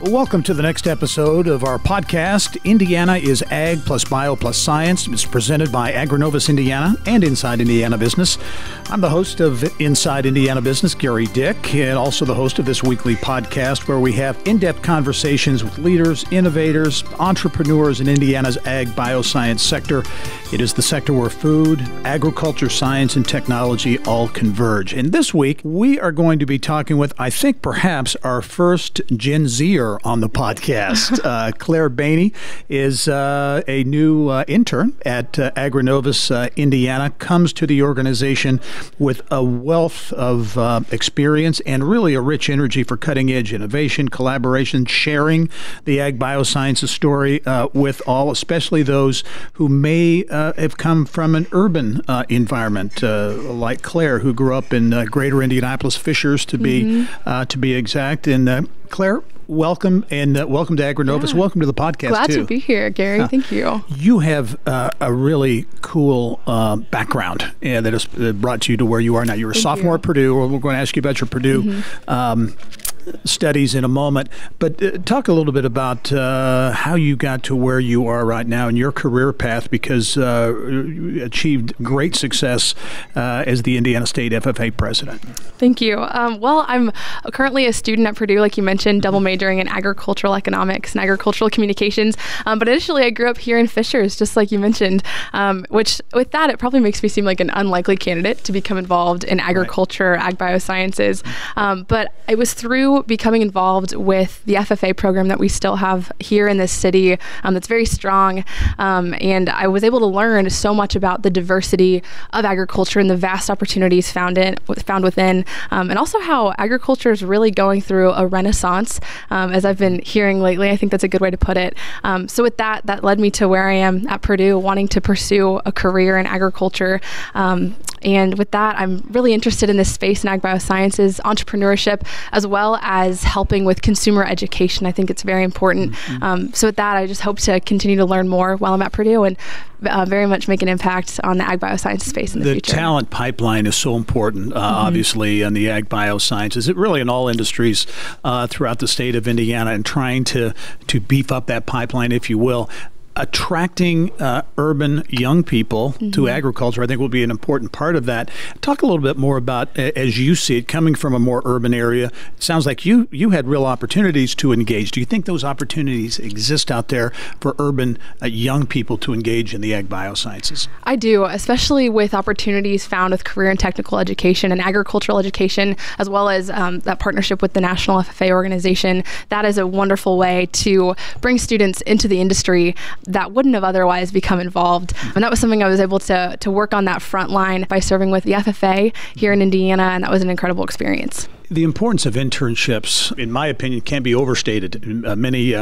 Welcome to the next episode of our podcast, Indiana is Ag+Bio+Science. It's presented by AgriNovus Indiana and Inside Indiana Business. I'm the host of Inside Indiana Business, Gerry Dick, and also the host of this weekly podcast where we have in-depth conversations with leaders, innovators, entrepreneurs in Indiana's ag-bioscience sector. It is the sector where food, agriculture, science, and technology all converge. And this week, we are going to be talking with, I think, perhaps our first GenZer on the podcast. Claire Baney is a new intern at AgriNovus Indiana, comes to the organization with a wealth of experience and really a rich energy for cutting-edge innovation, collaboration, sharing the Ag Biosciences story with all, especially those who may have come from an urban environment, like Claire, who grew up in greater Indianapolis, Fishers to be exact. And Claire, welcome, and welcome to AgriNovus. Yeah. Welcome to the podcast, Glad to be here, Gerry. Thank you. You have a really cool background that has brought you to where you are now. You're a sophomore at Purdue. We're going to ask you about your Purdue studies in a moment, but talk a little bit about how you got to where you are right now in your career path, because you achieved great success as the Indiana State FFA president. Thank you. Well, I'm currently a student at Purdue, like you mentioned, double majoring in agricultural economics and agricultural communications. But initially, I grew up here in Fishers, just like you mentioned, which with that, it probably makes me seem like an unlikely candidate to become involved in agriculture, ag biosciences. But it was through becoming involved with the FFA program that we still have here in this city that's very strong. And I was able to learn so much about the diversity of agriculture and the vast opportunities found within, and also how agriculture is really going through a renaissance, as I've been hearing lately. I think that's a good way to put it. So with that led me to where I am at Purdue, wanting to pursue a career in agriculture. And with that, I'm really interested in this space in ag biosciences, entrepreneurship, as well as helping with consumer education. I think it's very important. So with that, I just hope to continue to learn more while I'm at Purdue and very much make an impact on the ag bioscience space in the future. The talent pipeline is so important, obviously, in the ag biosciences. It really in all industries throughout the state of Indiana, and trying to beef up that pipeline, if you will. Attracting urban young people to agriculture, I think, will be an important part of that. Talk a little bit more about, as you see it, coming from a more urban area. It sounds like you had real opportunities to engage. Do you think those opportunities exist out there for urban young people to engage in the ag biosciences? I do, especially with opportunities found with career and technical education and agricultural education, as well as that partnership with the National FFA organization. That is a wonderful way to bring students into the industry that wouldn't have otherwise become involved. And that was something I was able to work on that front line by serving with the FFA here in Indiana, and that was an incredible experience. The importance of internships, in my opinion, can't be overstated. Many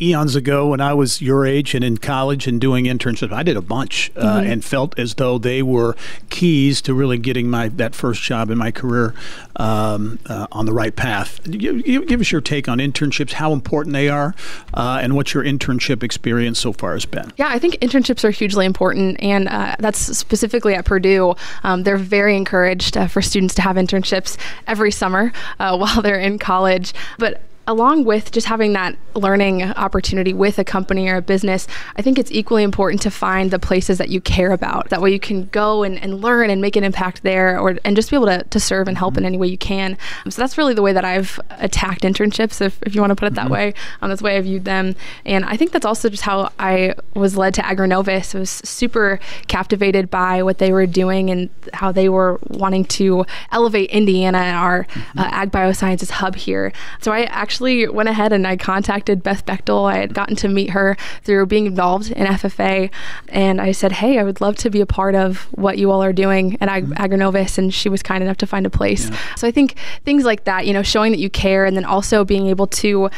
eons ago, when I was your age and in college and doing internships, I did a bunch and felt as though they were keys to really getting that first job in my career on the right path. Give us your take on internships, how important they are, and what your internship experience so far has been. Yeah, I think internships are hugely important, and that's specifically at Purdue. They're very encouraged for students to have internships every summer while they're in college. But along with just having that learning opportunity with a company or a business, I think it's equally important to find the places that you care about. That way you can go and learn and make an impact there, and just be able to serve and help in any way you can. So that's really the way that I've attacked internships, if you want to put it that way. That's the way I viewed them. And I think that's also just how I was led to AgriNovus. I was super captivated by what they were doing and how they were wanting to elevate Indiana and our ag biosciences hub here. So I actually went ahead and I contacted Beth Bechtel. I had gotten to meet her through being involved in FFA, and I said, hey, I would love to be a part of what you all are doing at AgriNovus, and she was kind enough to find a place. So I think things like that, showing that you care, and then also being able to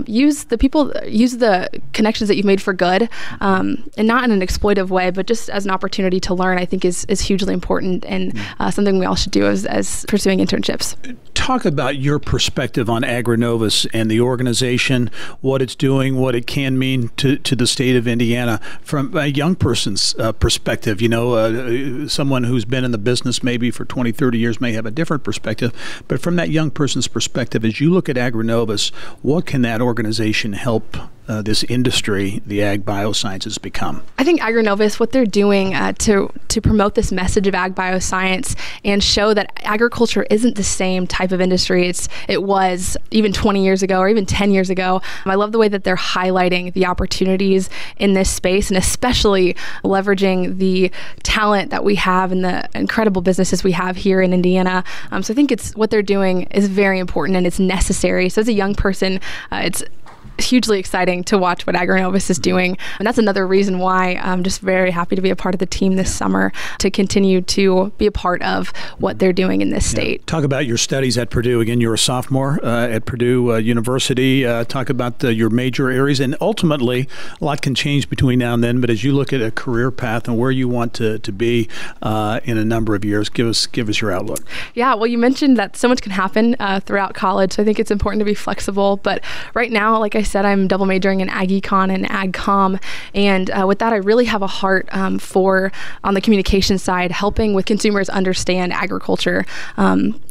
use the connections that you've made for good, and not in an exploitive way, but just as an opportunity to learn, I think is hugely important, and something we all should do as pursuing internships. Talk about your perspective on AgriNovus AgriNovus and the organization, what it's doing, what it can mean to the state of Indiana from a young person's perspective. Someone who's been in the business maybe for 20, 30 years may have a different perspective, but from that young person's perspective, as you look at AgriNovus, what can that organization help this industry, the Ag+Bio+Sciences, become? I think AgriNovus, what they're doing to promote this message of Ag+Bio+Science and show that agriculture isn't the same type of industry it was even 20 years ago or even 10 years ago. I love the way that they're highlighting the opportunities in this space, and especially leveraging the talent that we have and the incredible businesses we have here in Indiana. So I think what they're doing is very important and it's necessary. So as a young person, it's hugely exciting to watch what AgriNovus is doing. And that's another reason why I'm just very happy to be a part of the team this summer, to continue to be a part of what they're doing in this state. Talk about your studies at Purdue. Again, you're a sophomore at Purdue University. Talk about your major areas. And ultimately, a lot can change between now and then. But as you look at a career path and where you want to be in a number of years, give us your outlook. Yeah, well, you mentioned that so much can happen throughout college. So I think it's important to be flexible. But right now, like I said, I'm double majoring in Ag-Econ and Ag-Com, and with that I really have a heart for, on the communication side, helping with consumers understand agriculture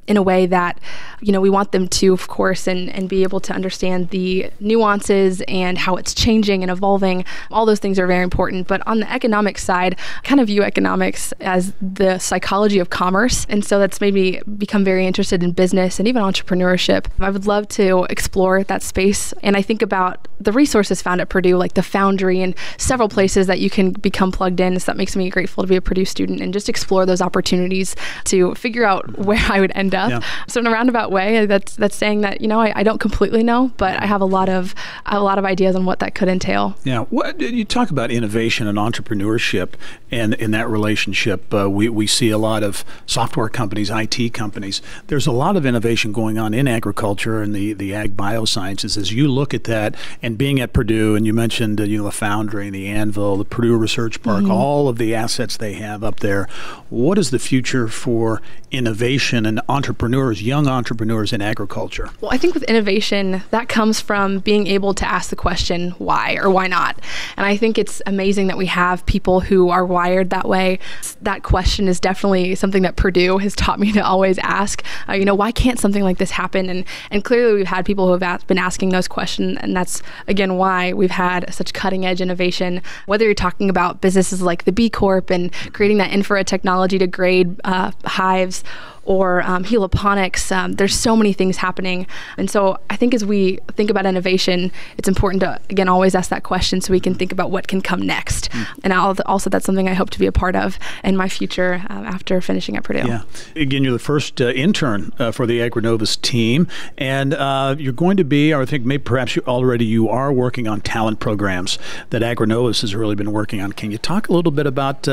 in a way that we want them to, of course, and be able to understand the nuances and how it's changing and evolving. All those things are very important. But on the economic side, I kind of view economics as the psychology of commerce, and so that's made me become very interested in business and even entrepreneurship. I would love to explore that space, and I think about the resources found at Purdue, like the Foundry and several places that you can become plugged in. So that makes me grateful to be a Purdue student and just explore those opportunities to figure out where I would end up. Yeah. So in a roundabout way, that's saying that I don't completely know, but I have a lot of ideas on what that could entail. Yeah, you talk about innovation and entrepreneurship, and in that relationship, we see a lot of software companies, IT companies. There's a lot of innovation going on in agriculture and the Ag+Bio+Sciences. As you look at that, and being at Purdue, and you mentioned the Foundry, the Anvil, the Purdue Research Park, all of the assets they have up there. What is the future for innovation and young entrepreneurs in agriculture? Well, I think with innovation, that comes from being able to ask the question, why or why not? And I think it's amazing that we have people who are wired that way. That question is definitely something that Purdue has taught me to always ask. Why can't something like this happen? And clearly we've had people who have been asking those questions, and that's, again, why we've had such cutting edge innovation. Whether you're talking about businesses like the B Corp and creating that infrared technology to grade hives, or heloponics. There's so many things happening. And so I think as we think about innovation, it's important to, again, always ask that question so we can think about what can come next. And also that's something I hope to be a part of in my future after finishing at Purdue. Yeah. Again, you're the first intern for the AgriNovus team, and you're going to be, or I think maybe perhaps you are working on talent programs that AgriNovus has really been working on. Can you talk a little bit about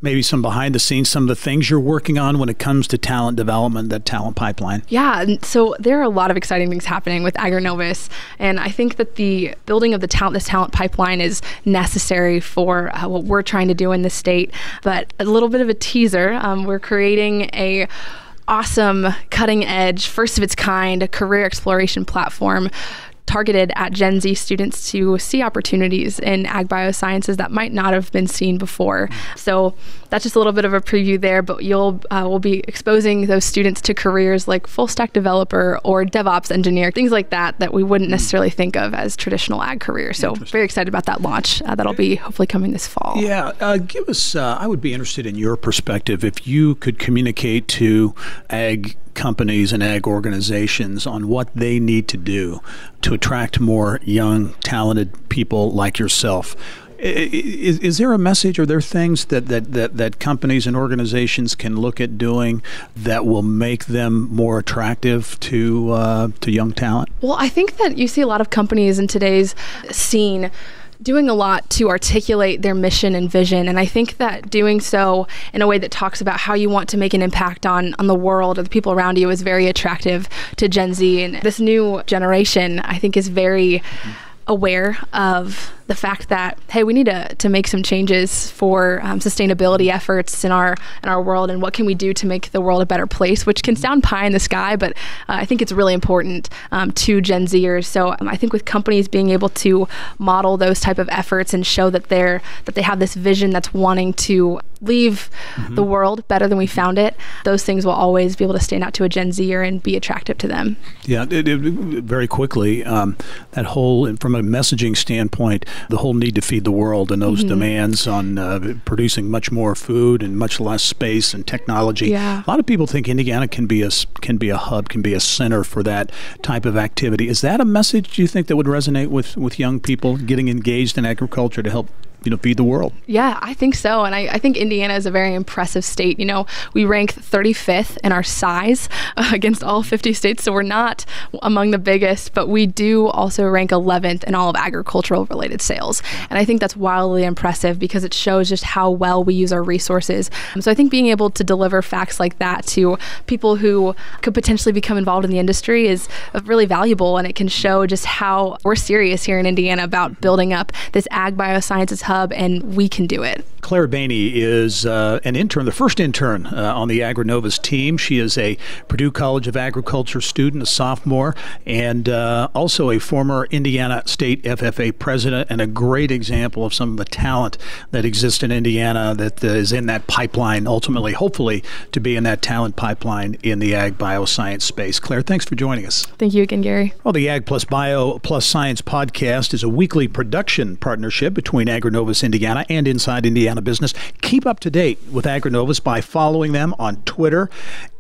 maybe some behind the scenes, some of the things you're working on when it comes to talent development, that talent pipeline? Yeah, so there are a lot of exciting things happening with AgriNovus, and I think that the building of this talent pipeline is necessary for what we're trying to do in the state. But a little bit of a teaser, we're creating a awesome, cutting edge, first of its kind career exploration platform targeted at Gen Z students to see opportunities in Ag+Bio+Sciences that might not have been seen before. So that's just a little bit of a preview there, but we'll be exposing those students to careers like full stack developer or DevOps engineer, things like that we wouldn't necessarily think of as traditional ag careers. So very excited about that launch that'll be hopefully coming this fall. Yeah, give us, I would be interested in your perspective if you could communicate to ag companies and ag organizations on what they need to do to attract more young, talented people like yourself. Is there a message? Are there things that companies and organizations can look at doing that will make them more attractive to young talent? Well, I think that you see a lot of companies in today's scene doing a lot to articulate their mission and vision. And I think that doing so in a way that talks about how you want to make an impact on the world or the people around you is very attractive to Gen Z. And this new generation, I think, is very aware of the fact that, hey, we need to make some changes for sustainability efforts in our world, and what can we do to make the world a better place, which can sound pie in the sky, but I think it's really important to Gen Zers. So I think with companies being able to model those type of efforts and show that they have this vision that's wanting to leave the world better than we found it, those things will always be able to stand out to a Gen Zer and be attractive to them. Yeah, very quickly, that whole, from a messaging standpoint, the whole need to feed the world and those demands on producing much more food and much less space and technology. Yeah. A lot of people think Indiana can be a hub, can be a center for that type of activity. Is that a message, do you think, that would resonate with young people getting engaged in agriculture to help feed the world? Yeah, I think so. And I think Indiana is a very impressive state. We rank 35th in our size against all 50 states. So we're not among the biggest, but we do also rank 11th in all of agricultural related sales. And I think that's wildly impressive because it shows just how well we use our resources. So I think being able to deliver facts like that to people who could potentially become involved in the industry is really valuable. And it can show just how we're serious here in Indiana about building up this Ag+Bio+Sciences hub, and we can do it. Claire Baney is an intern, the first intern on the AgriNovus team. She is a Purdue College of Agriculture student, a sophomore, and also a former Indiana State FFA president, and a great example of some of the talent that exists in Indiana that is in that pipeline, ultimately, hopefully, to be in that talent pipeline in the ag-bioscience space. Claire, thanks for joining us. Thank you again, Gerry. Well, the Ag+Bio+Science podcast is a weekly production partnership between AgriNovus Indiana and Inside Indiana Business. Keep up to date with AgriNovus by following them on Twitter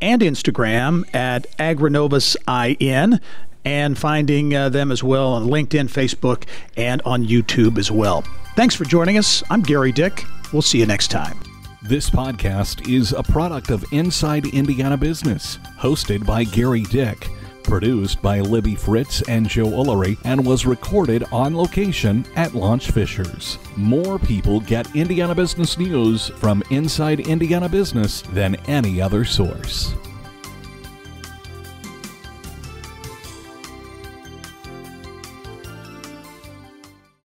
and Instagram at AgriNovusIN, and finding them as well on LinkedIn, Facebook, and on YouTube as well. Thanks for joining us. I'm Gerry Dick. We'll see you next time. This podcast is a product of Inside Indiana Business, hosted by Gerry Dick, produced by Libby Fritz and Joe Ullery, and was recorded on location at Launch Fishers. More people get Indiana business news from Inside Indiana Business than any other source.